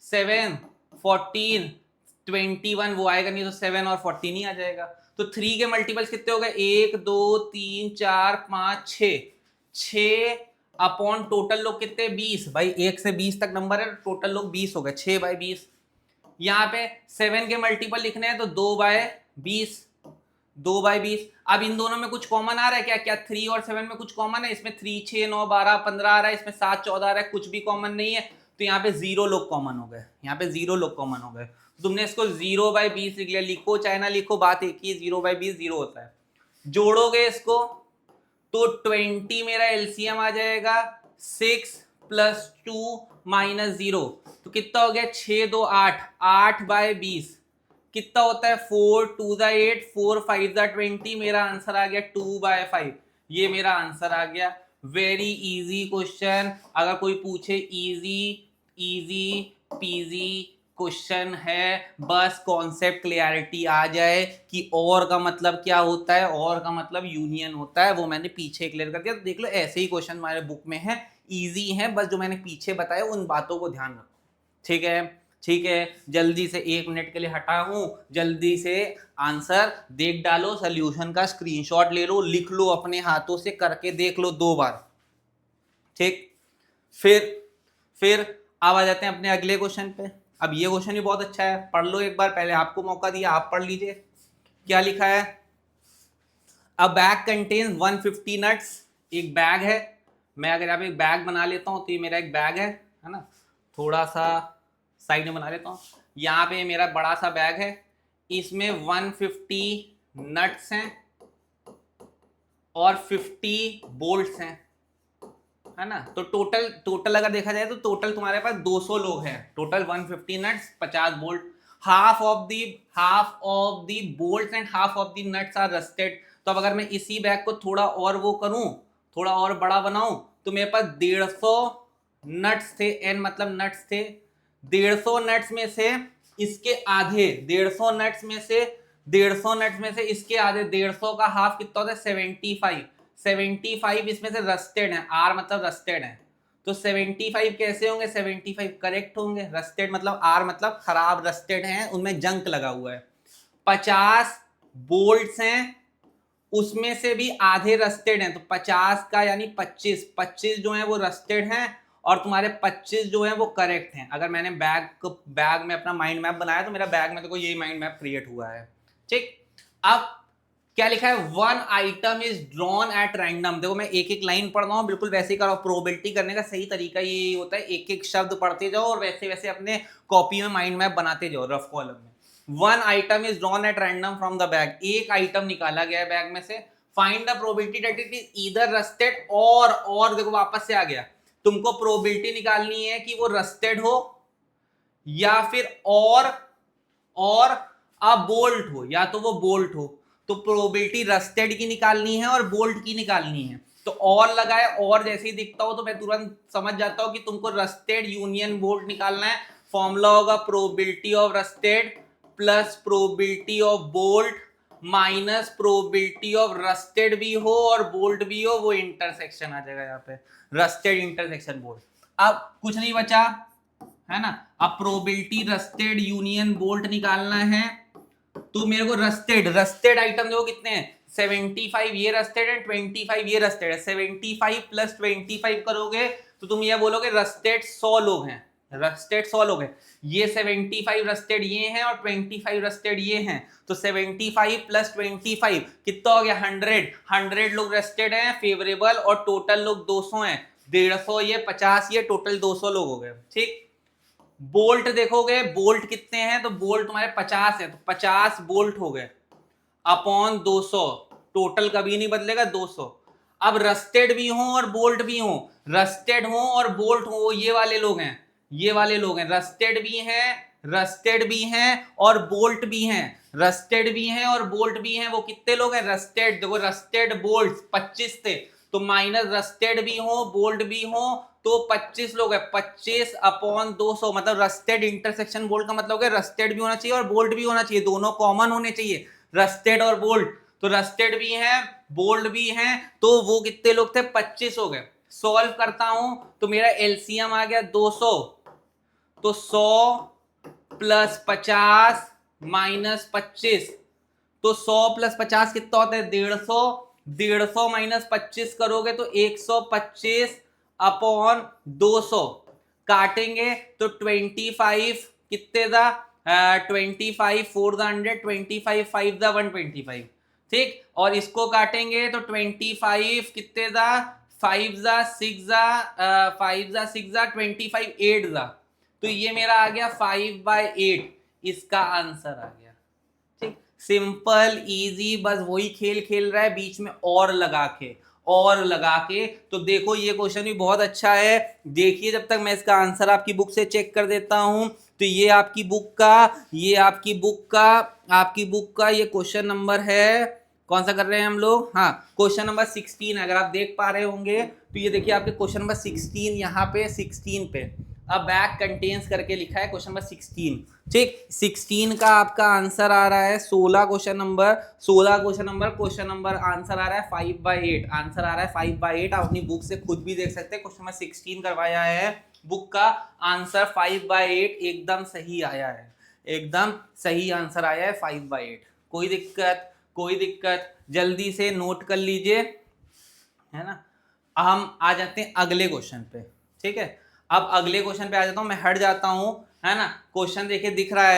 7 14 21 वो आएगा नहीं, तो 7 और 14 ही आ जाएगा। तो 3 के मल्टीपल्स कितने हो गए, 1 2 3 4 5 6 अपॉन टोटल लोग कितने 20, भाई 1 से 20 तक नंबर है, टोटल लोग 20 हो गए, 6/20। यहाँ पे 7 के मल्टीपल लिखने हैं तो 2/20, 2/20। अब इन दोनों में कुछ कॉमन आ रहा है क्या, क्या 3 और 7 में कुछ कॉमन है, इसमें 3 6 9 12 15 आ रहा है, इसमें 7 14 आ रहा है, कुछ भी कॉमन नहीं है। तो यहाँ पे 0 लोग कॉमन हो गए, यहाँ पे 0 लोग कॉमन हो गए। तुमने इसको 0/20 लिख लिया, लिखो चाहे ना लिखो बात एक ही, 0/20 0 होता है। जोड़ोगे इसको तो 20 मेरा एलसीएम आ जाएगा, 6 + 2 - 0, तो कितना हो गया 6 2 8, 8/20 कितना होता है 4 2 8, 4 5 20, मेरा आंसर आ गया 2/5। ये मेरा आंसर आ गया। वेरी इजी क्वेश्चन, अगर कोई पूछे इजी इजी पीजी क्वेश्चन है, बस कॉन्सेप्ट क्लियरिटी आ जाए कि और का मतलब क्या होता है, और का मतलब यूनियन होता है, वो मैंने पीछे क्लियर कर दिया। तो देख लो ऐसे ही क्वेश्चन हमारे बुक में है, इजी है, बस जो मैंने पीछे बताया उन बातों को ध्यान रखो। ठीक है, ठीक है। जल्दी से 1 मिनट के लिए हटा हूं, जल्दी से आंसर देख डालो, सोल्यूशन का स्क्रीनशॉट ले लो, लिख लो अपने हाथों से, करके देख लो 2 बार। ठीक, फिर अब आ जाते हैं अपने अगले क्वेश्चन पे। अब ये क्वेश्चन भी बहुत अच्छा है, पढ़ लो एक बार, पहले आपको मौका दिया, आप पढ़ लीजिए। क्या लिखा है, अ बैग कंटेन्स 150 नट्स। एक बैग है, मैं अगर यहाँ पे एक बैग बना लेता हूँ, तो ये मेरा एक बैग है ना, थोड़ा सा साइड में बना लेता हूँ। यहाँ पे मेरा बड़ा सा बैग है, इसमें 150 नट्स हैं और 50 बोल्ट्स हैं, है ना। तो टोटल अगर देखा जाए तो टोटल तुम्हारे पास 200 लोग हैं, total 150 nuts 50 bolt. Half of the bolts and half of the nuts are rusted. तो अब अगर मैं इसी बैग को थोड़ा और वो करूं, थोड़ा और बड़ा बनाऊं, तो मेरे पास 150 नट्स थे, एन मतलब नट्स थे। 150 नट्स में से इसके आधे, 150 नट्स में से 150 नट्स में से इसके आधे, 150 का हाफ कितना होता है 75 इसमें से रस्टेड है, आर मतलब रस्टेड है। तो 75 कैसे होंगे, 75 करेक्ट होंगे, रस्टेड मतलब आर मतलब खराब, रस्टेड हैं, उनमें जंक लगा हुआ है। 50 बोल्ट्स हैं, उसमें से भी आधे रस्टेड हैं, तो 50 का यानी 25 जो है वो रस्टेड हैं और तुम्हारे 25 जो है वो करेक्ट हैं। अगर मैंने बैग में अपना माइंड मैप बनाया तो मेरा बैग में देखो यही माइंड मैप क्रिएट हुआ है। ठीक, अब क्या लिखा है, one item is drawn at random. देखो मैं एक एक लाइन पढ़ रहा हूँ, बिल्कुल वैसे ही करो। प्रोबेबिलिटी करने का सही तरीका ये होता है, एक एक शब्द पढ़ते जाओ और वैसे वैसे अपने कॉपी में माइंड मैप बनाते जाओ रफ कॉलम में। One item is drawn at random from the bag, एक आइटम निकाला गया है बैग में से। Find the probability that it is either rusted और देखो वापस से आ गया, तुमको प्रोबेबिलिटी निकालनी है कि वो रस्टेड हो या फिर और अब बोल्ट हो, या तो वो बोल्ट हो। तो प्रोबेबिलिटी रस्टेड की निकालनी है और बोल्ट की निकालनी है। तो और लगाए, और जैसे ही दिखता हो तो मैं तुरंत समझ जाता हूं कि तुमको रस्टेड यूनियन बोल्ट निकालना है। फॉर्मूला होगा probability of rusted plus probability of bolt minus probability of rusted भी हो और बोल्ट भी हो, वो इंटरसेक्शन आ जाएगा यहाँ पे, रस्टेड इंटरसेक्शन बोल्ट। अब कुछ नहीं बचा है ना। अब प्रोबेबिलिटी रस्टेड यूनियन बोल्ट निकालना है, तो मेरे को रस्टेड आइटम देखो कितने हैं, 75 ये रस्टेड है, 25 ये रस्टेड है। 75 प्लस 25 करोगे तो तुम ये बोलोगे रस्टेड 100 लोग हैं, रस्टेड 100 लोग हैं। ये 75 रस्टेड ये हैं और 25 रस्टेड ये हैं, तो 75 प्लस 25 कितना हो गया, 100 लोग रस्टेड हैं फेवरेबल, और टोटल लोग 200 हैं, 150 ये 50 ये टोटल 200 लोग हो गए। ठीक, बोल्ट देखोगे, बोल्ट कितने हैं, तो बोल्ट तुम्हारे 50 है, तो 50 बोल्ट हो गए अपॉन 200, टोटल कभी नहीं बदलेगा 200। अब रस्टेड भी हो और बोल्ट भी हो, रस्टेड हो और बोल्ट हो, ये वाले लोग हैं, ये वाले लोग हैं, रस्टेड भी हैं और बोल्ट भी हैं, रस्टेड भी हैं और बोल्ट भी हैं। वो कितने लोग हैं, रस्टेड देखो, रस्टेड बोल्ट 25 थे, तो माइनस रस्टेड भी हो बोल्ट भी हो तो 25 लोग है, 25 अपॉन 200, मतलब रस्टेड इंटरसेक्शन बोल्ट का मतलब है रस्टेड भी होना चाहिए और बोल्ट भी होना चाहिए, दोनों कॉमन होने चाहिए, रस्टेड और बोल्ट। तो रस्टेड भी हैं बोल्ट भी हैं, तो वो कितने लोग थे, 25 हो गए। सॉल्व करता हूं तो मेरा एलसीएम आ गया 200, तो 100 प्लस 50 माइनस 25, तो 100 प्लस 50 कितना होता है, 150, 150 माइनस 25 करोगे तो 125 अपॉन 200, काटेंगे तो 25 कितने था, 25 4 100, 25 5 दा 125। ठीक, और इसको काटेंगे तो 25 कितने था, 5 जा 6 जा 5 जा 6 जा 25 8 जा, तो ये मेरा आ गया 5/8, इसका आंसर आ गया। ठीक, सिंपल इजी, बस वही खेल खेल रहा है बीच में और लगा के तो देखो ये क्वेश्चन भी बहुत अच्छा है। देखिए जब तक मैं इसका आंसर आपकी बुक से चेक कर देता हूं, तो ये आपकी बुक का ये क्वेश्चन नंबर है, कौन सा कर रहे हैं हम लोग, हाँ क्वेश्चन नंबर 16। अगर आप देख पा रहे होंगे तो ये देखिए आपके क्वेश्चन नंबर 16 यहाँ पे 16 पे अ बैग कंटेन्स करके लिखा है क्वेश्चन नंबर 16। ठीक, 16 का आपका आंसर आ रहा है 16 क्वेश्चन नंबर आंसर आ रहा है 5/8, आंसर आ रहा है 5/8। आप अपनी बुक से खुद भी देख सकते हैं, क्वेश्चन नंबर 16 करवाया है, बुक का आंसर 5/8 एकदम सही आया है, एकदम सही आंसर आया है 5/8। कोई दिक्कत जल्दी से नोट कर लीजिए, है ना। हम आ जाते हैं अगले क्वेश्चन पे। ठीक है, अब अगले क्वेश्चन पे आ जाता हूं, मैं हट जाता हूं, है ना। क्वेश्चन देखिए दिख रहा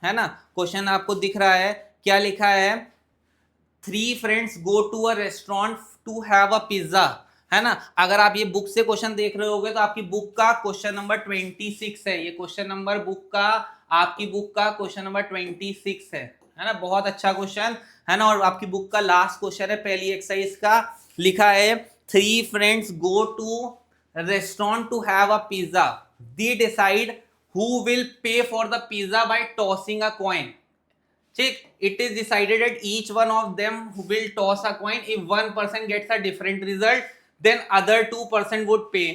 है ना, क्वेश्चन आपको दिख रहा है, क्या लिखा है, 3 friends go to a restaurant to have a pizza, है ना। अगर आप ये बुक से क्वेश्चन देख रहे होगे तो आपकी बुक का क्वेश्चन नंबर 26 है, ये क्वेश्चन नंबर आपकी बुक का क्वेश्चन नंबर 26 है ना। बहुत अच्छा क्वेश्चन है ना, और आपकी बुक का लास्ट क्वेश्चन है पहली एक्सरसाइज का। लिखा है 3 friends go to restaurant to have a pizza. They decide who will pay for the pizza by tossing a coin. ठीक, it is decided that each one of them will toss a coin. If one person gets a different result, then other 2% would pay.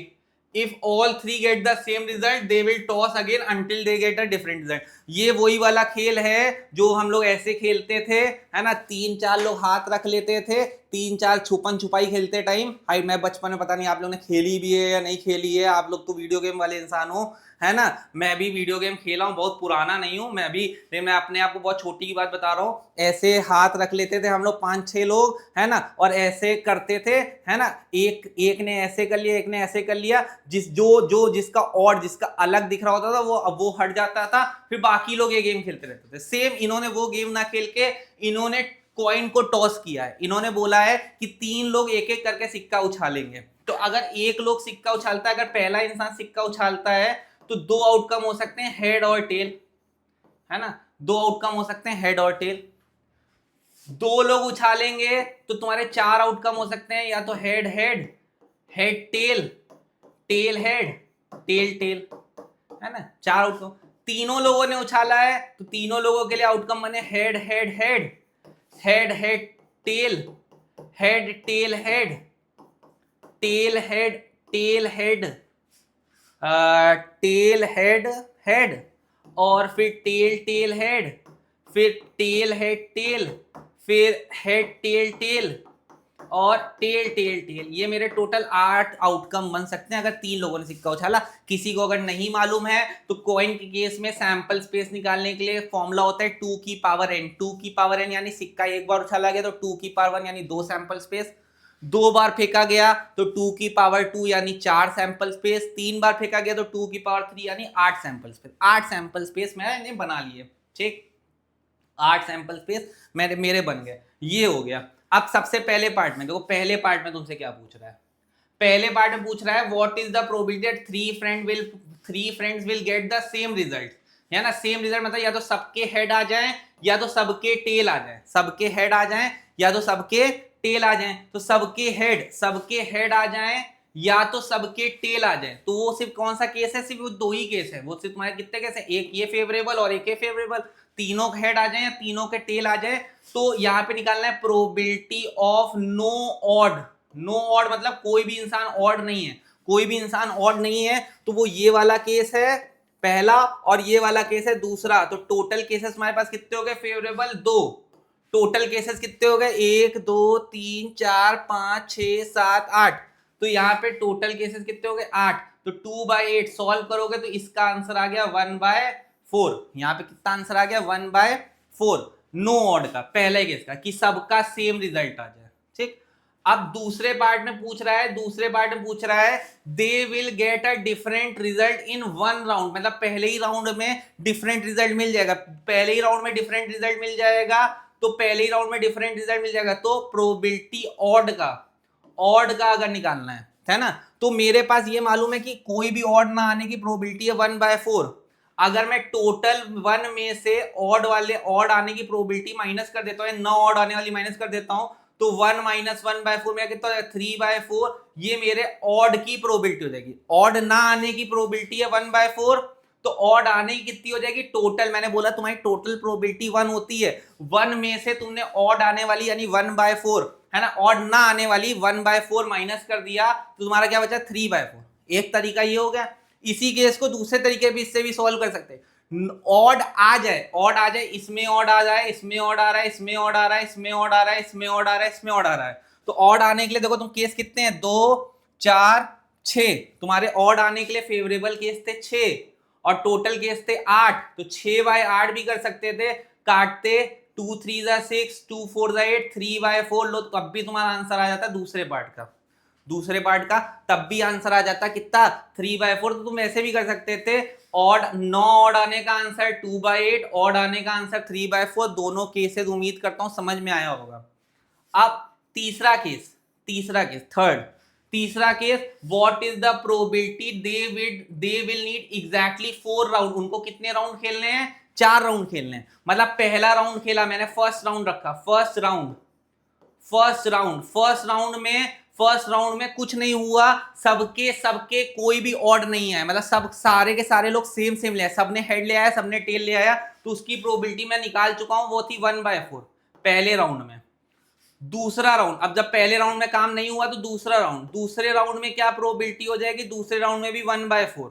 If all 3 get the same result, they will toss again until they get a different result. ये वही वाला खेल है जो हम लोग ऐसे खेलते थे, है ना। 3-4 लोग हाथ रख लेते थे, 3-4 छुपन छुपाई खेलते टाइम, हाई मैं बचपन में, पता नहीं आप लोगों ने खेली भी है या नहीं खेली है, आप लोग तो वीडियो गेम वाले इंसान हो, है ना। मैं भी वीडियो गेम खेला हूँ, बहुत पुराना नहीं हूँ मैं भी, लेकिन मैं अपने आप को बहुत छोटी की बात बता रहा हूँ। ऐसे हाथ रख लेते थे हम लोग 5-6 लोग, है ना, और ऐसे करते थे, है ना, एक एक ने ऐसे कर लिया, एक ने ऐसे कर लिया, जिसका और जिसका अलग दिख रहा होता था वो हट जाता था, फिर बाकी लोग ये गेम खेलते रहते थे। सेम इन्होंने वो गेम ना खेल के इन्होंने कॉइन को टॉस किया है। इन्होंने बोला है कि 3 लोग एक एक करके सिक्का उछालेंगे। तो अगर एक लोग सिक्का उछालता है, अगर पहला इंसान सिक्का उछालता है तो 2 आउटकम हो सकते हैं, हेड और टेल, है ना, 2 आउटकम हो सकते हैं, हेड और टेल। 2 लोग उछालेंगे तो तुम्हारे 4 आउटकम हो सकते हैं, या तो head head, head tail, tail head, tail tail, है ना, 4 आउटकम। तीनों लोगों ने उछाला है तो तीनों लोगों के लिए आउटकम बने head head head, head head tell, head tell head, tell head tell head, tail head head, और फिर टेल टेल हेड, फिर टेल हेड टेल, फिर हेड टेल टेल, और टेल टेल टेल। ये मेरे टोटल 8 आउटकम बन सकते हैं अगर 3 लोगों ने सिक्का उछाला। किसी को अगर नहीं मालूम है तो कॉइन के केस में सैंपल स्पेस निकालने के लिए फॉर्मूला होता है 2 की पावर n। 2 की पावर n यानी सिक्का एक बार उछाला गया तो 2 की पावर 1 यानी 2 सैंपल स्पेस, 2 बार फेंका गया तो 2 की पावर 2 यानी 4 सैंपल स्पेस, 3 बार फेंका गया तो 2 की पावर 3 यानी 8 सैंपल स्पेस। 8 सैंपल स्पेस मैंने बना लिए, ठीक, 8 सैंपल स्पेस मेरे बन गए। ये हो गया। अब सबसे पहले पार्ट में देखो, पहले पार्ट में तुमसे क्या पूछ रहा है, पहले पार्ट में पूछ रहा है what is the probability that 3 friends will get the same result, है ना। सेम रिजल्ट मतलब या तो सबके हेड आ जाएं या तो सबके टेल आ जाएं, सबके हेड आ जाएं या तो सबके टेल आ जाएं। तो सबके हेड आ जाएं या तो सबके टेल आ जाए, तो वो सिर्फ कौन सा केस है, सिर्फ वो 2 ही केस है। वो सिर्फ तुम्हारे कितने केस है, एक ये फेवरेबल और एक ये फेवरेबल। तीनों के हेड आ जाए या तीनों के टेल आ जाए, तो यहाँ पे निकालना है probability of no odd. No odd मतलब कोई भी इंसान ऑड नहीं है, कोई भी इंसान ऑड नहीं है, तो वो ये वाला केस है पहला और ये वाला केस है दूसरा। तो टोटल केसेस हमारे पास कितने हो गए, फेवरेबल 2। टोटल केसेस कितने हो गए, 1 2 3 4 5 6 7 8। तो यहाँ पे टोटल केसेस कितने हो गए, 8। तो 2/8 सॉल्व करोगे तो इसका आंसर आ गया 1/4। यहाँ पे कितना आंसर आ गया, 1/4। नो ऑड का, पहले केस का, कि सबका सेम रिजल्ट आ जाए, ठीक। अब दूसरे पार्ट में पूछ रहा है they will get a different result in 1 round, मतलब पहले ही राउंड में डिफरेंट रिजल्ट मिल जाएगा। पहले ही राउंड में डिफरेंट रिजल्ट मिल जाएगा तो प्रोबेबिलिटी ऑड का अगर निकालना है ना, तो मेरे पास ये मालूम है कि कोई भी ऑड ना आने की प्रोबेबिलिटी है 1/4। अगर मैं टोटल 1 में से ऑड आने की प्रोबेबिलिटी माइनस कर देता हूँ, 9 ऑड आने वाली माइनस कर देता हूँ, तो 1 - 1/4 में कितना हो जाएगा, 3/4। ये मेरे ऑड की प्रोबेबिलिटी हो जाएगी। ऑड ना आने की प्रोबेबिलिटी है 1/4, तो ऑड आने की कितनी हो जाएगी, टोटल, मैंने बोला तुम्हारी टोटल प्रोबेबिलिटी 1 होती है। 1 में से तुमने ऑड आने वाली यानी 1/4, है ना, ऑड ना आने वाली 1/4 माइनस कर दिया, तो तुम्हारा क्या बचा, 3/4। एक तरीका ये हो गया। इसी केस को दूसरे तरीके भी इससे भी सॉल्व कर सकते हैं। ऑड आ जाए, इसमें ऑड आ जाए, इसमें ऑड आ रहा है, इसमें ऑड आ रहा है, इसमें ऑड आ रहा है, इसमें ऑड आ रहा है, इसमें ऑड आ रहा है। तो ऑड आने के लिए देखो तुम केस कितने हैं, 2 4 6। तुम्हारे ऑड आने के लिए फेवरेबल केस थे 6 और टोटल केस थे 8। तो 6/8 भी कर सकते थे, काटते 2 3 6, 2 4 8, 3/4 लो, तब भी तुम्हारा आंसर आ जाता दूसरे पार्ट का तब भी आंसर आ जाता कितना, 3/4। तो तुम ऐसे भी कर सकते थे, ऑड 9 ऑड आने का आंसर 2/8, ऑड आने का आंसर 3/4। दोनों केसेस उम्मीद करता हूं समझ में आया होगा। अब तीसरा केस, तीसरा case, what is the probability they will need exactly 4 round. उनको कितने राउंड खेलने हैं, 4 राउंड खेलने हैं। मतलब पहला राउंड खेला मैंने, फर्स्ट राउंड रखा, फर्स्ट राउंड में कुछ नहीं हुआ, सबके कोई भी ऑड नहीं है, मतलब सब सारे के सारे लोग सेम ले आए, सबने हेड ले आया, सबने टेल ले आया, तो उसकी प्रोबेबिलिटी मैं निकाल चुका हूं, वो थी 1/4 पहले राउंड में। दूसरा राउंड, अब जब पहले राउंड में काम नहीं हुआ तो दूसरे राउंड में क्या प्रोबेबिलिटी हो जाएगी, दूसरे राउंड में भी 1/4।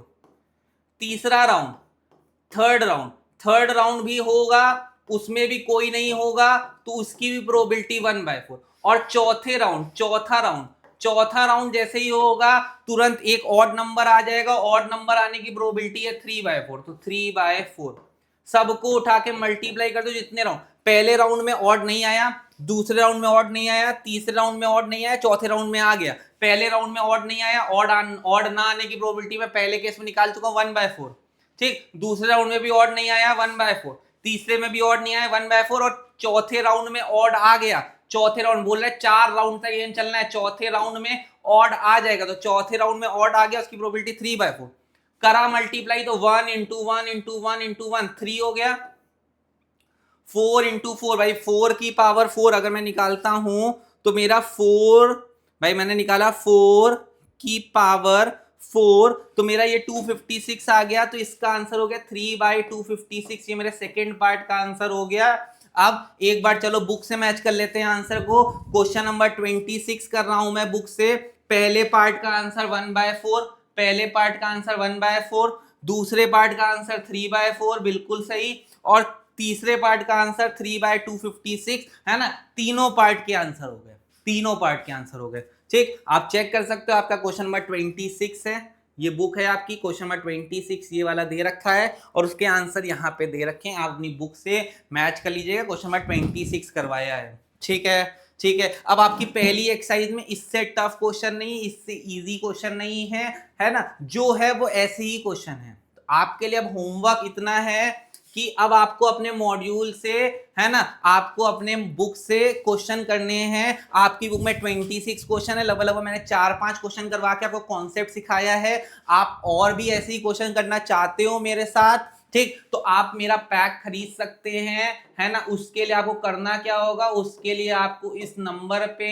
तीसरा राउंड, थर्ड राउंड भी होगा, उसमें भी कोई नहीं होगा, तो उसकी भी प्रोबेबिलिटी 1/4। और चौथा राउंड जैसे ही होगा तुरंत एक ऑड नंबर आ जाएगा, ऑड नंबर आने की प्रोबेबिलिटी है 3/4, तो 3/4 सबको उठा के मल्टीप्लाई कर दो जितने राउंड। पहले राउंड में ऑड नहीं आया, दूसरे राउंड में ऑड नहीं आया, तीसरे राउंड में ऑड नहीं आया, चौथे राउंड में आ गया। पहले राउंड में ऑड नहीं आया, ऑड ना आने की प्रोबेबिलिटी मैं पहले केस में निकाल चुका हूं 1/4। ठीक, दूसरे राउंड में भी ऑड नहीं आया 1/4, तीसरे में भी ऑड नहीं आया 1/4, और चौथे राउंड में ऑड आ गया। चौथे राउंड बोल रहे हैं 4 राउंड तक गेम चलना है, चौथे राउंड में ऑड आ जाएगा, तो चौथे राउंड में ऑड आ गया, उसकी प्रोबेबिलिटी 3/4। करा मल्टीप्लाई तो 1 इंटू 1 इंटू 1 इंटू 1 3 हो गया। 4 इंटू 4 भाई 4 की पावर 4 अगर मैं निकालता हूं तो मेरा 4 भाई मैंने निकाला 4 की पावर 4 तो मेरा ये 256 आ गया। तो इसका आंसर हो गया 3/256। ये मेरे सेकेंड पार्ट का आंसर हो गया। अब एक बार चलो बुक से मैच कर लेते हैं आंसर को। क्वेश्चन नंबर 26 कर रहा हूं मैं बुक से। पहले पार्ट का आंसर 1/4, पहले पार्ट का आंसर 1/4, दूसरे पार्ट का आंसर 3/4 बिल्कुल सही, और तीसरे पार्ट का आंसर 3/256 है ना। तीनों पार्ट के आंसर हो गए, तीनों पार्ट के आंसर हो गए। ठीक, आप चेक कर सकते हो, आपका क्वेश्चन नंबर 26 है, ये बुक है आपकी, क्वेश्चन नंबर 26 ये वाला दे रखा है और उसके आंसर यहाँ पे दे रखे हैं। आप अपनी बुक से मैच कर लीजिएगा, क्वेश्चन नंबर 26 करवाया है। ठीक है, ठीक है। अब आपकी पहली एक्सरसाइज में इससे टफ क्वेश्चन नहीं, इससे इजी क्वेश्चन नहीं है ना, जो है वो ऐसे ही क्वेश्चन है। तो आपके लिए अब होमवर्क इतना है कि अब आपको अपने मॉड्यूल से है ना, आपको अपने बुक से क्वेश्चन करने हैं। आपकी बुक में 26 क्वेश्चन है, लगभग मैंने 4-5 क्वेश्चन करवा के आपको कॉन्सेप्ट सिखाया है। आप और भी ऐसे ही क्वेश्चन करना चाहते हो मेरे साथ, ठीक, तो आप मेरा पैक खरीद सकते हैं, है ना। उसके लिए आपको करना क्या होगा, उसके लिए आपको इस नंबर पे,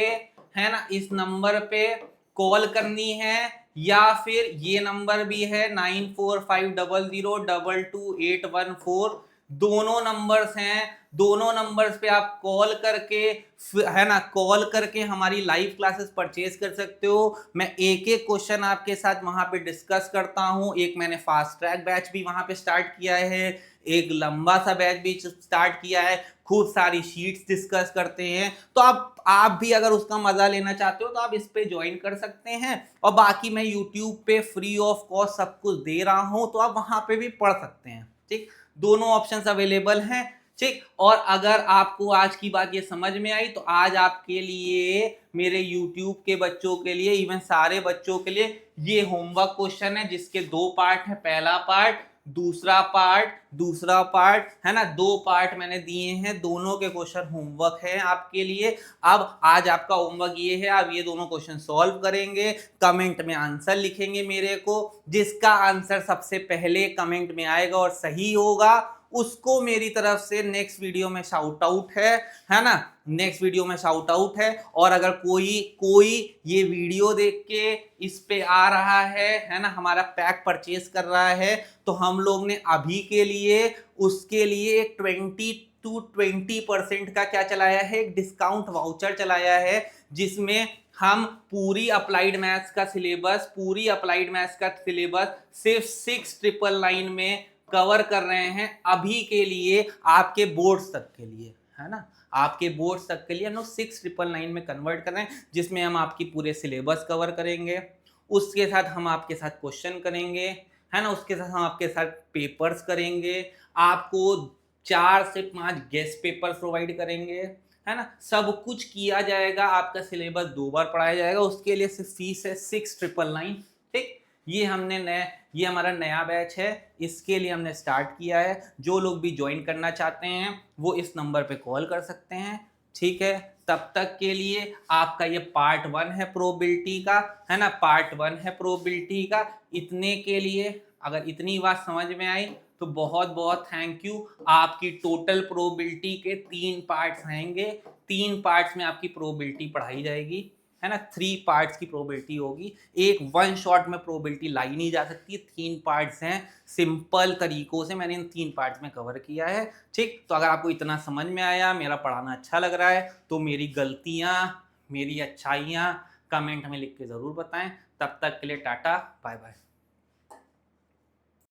है ना, इस नंबर पे कॉल करनी है, या फिर ये नंबर भी है 9450022814, दोनों नंबर्स हैं, दोनों नंबर्स पे आप कॉल करके, है ना, कॉल करके हमारी लाइव क्लासेस परचेज कर सकते हो। मैं एक एक क्वेश्चन आपके साथ वहां पे डिस्कस करता हूं। एक मैंने फास्ट ट्रैक बैच भी वहां पे स्टार्ट किया है, एक लंबा सा बैच भी स्टार्ट किया है, खूब सारी शीट्स डिस्कस करते हैं। तो आप भी अगर उसका मजा लेना चाहते हो तो आप इस पे ज्वाइन कर सकते हैं। और बाकी मैं यूट्यूब पे फ्री ऑफ कॉस्ट सब कुछ दे रहा हूं, तो आप वहां पे भी पढ़ सकते हैं। ठीक, दोनों ऑप्शंस अवेलेबल हैं। ठीक, और अगर आपको आज की बात ये समझ में आई तो आज आपके लिए, मेरे YouTube के बच्चों के लिए, इवन सारे बच्चों के लिए ये होमवर्क क्वेश्चन है, जिसके 2 पार्ट है, पहला पार्ट, दूसरा पार्ट, है ना। 2 पार्ट मैंने दिए हैं, दोनों के क्वेश्चन होमवर्क है आपके लिए। अब आज आपका होमवर्क ये है, आप ये दोनों क्वेश्चन सॉल्व करेंगे, कमेंट में आंसर लिखेंगे मेरे को। जिसका आंसर सबसे पहले कमेंट में आएगा और सही होगा, उसको मेरी तरफ से नेक्स्ट वीडियो में शाउट आउट है ना, नेक्स्ट वीडियो में शाउट आउट है। और अगर कोई ये वीडियो देख के इस पे आ रहा है ना, हमारा पैक परचेज कर रहा है, तो हम लोग ने अभी के लिए उसके लिए 20% का क्या चलाया है, एक डिस्काउंट वाउचर चलाया है, जिसमें हम पूरी अप्लाइड मैथ्स का सिलेबस सिर्फ 6,999 में कवर कर रहे हैं अभी के लिए, आपके बोर्ड्स तक के लिए, है ना, आपके बोर्ड्स तक के लिए हम लोग 6,999 में कन्वर्ट कर रहे हैं, जिसमें हम आपकी पूरे सिलेबस कवर करेंगे, उसके साथ हम आपके साथ क्वेश्चन करेंगे, है ना, उसके साथ हम आपके साथ पेपर्स करेंगे, आपको 4 से 5 गेस्ट पेपर्स प्रोवाइड करेंगे, है ना, सब कुछ किया जाएगा। आपका सिलेबस 2 बार पढ़ाया जाएगा, उसके लिए सिर्फ फीस है 6,999। ठीक, ये हमारा नया बैच है, इसके लिए हमने स्टार्ट किया है। जो लोग भी ज्वाइन करना चाहते हैं वो इस नंबर पे कॉल कर सकते हैं। ठीक है, तब तक के लिए आपका ये पार्ट 1 है प्रोबेबिलिटी का, है ना, पार्ट 1 है प्रोबेबिलिटी का। इतने के लिए अगर इतनी बात समझ में आई तो बहुत बहुत थैंक यू। आपकी टोटल प्रोबेबिलिटी के 3 पार्ट्स रहेंगे, 3 पार्ट्स में आपकी प्रोबेबिलिटी पढ़ाई जाएगी, है ना, 3 पार्ट्स की प्रोबेबिलिटी होगी। एक 1 शॉट में प्रोबेबिलिटी लाई नहीं जा सकती, 3 पार्ट्स हैं, सिंपल तरीकों से मैंने इन 3 पार्ट्स में कवर किया है। ठीक, तो अगर आपको इतना समझ में आया, मेरा पढ़ाना अच्छा लग रहा है, तो मेरी गलतियाँ, मेरी अच्छाइयाँ कमेंट में लिख के ज़रूर बताएं। तब तक के लिए टाटा, बाय बाय।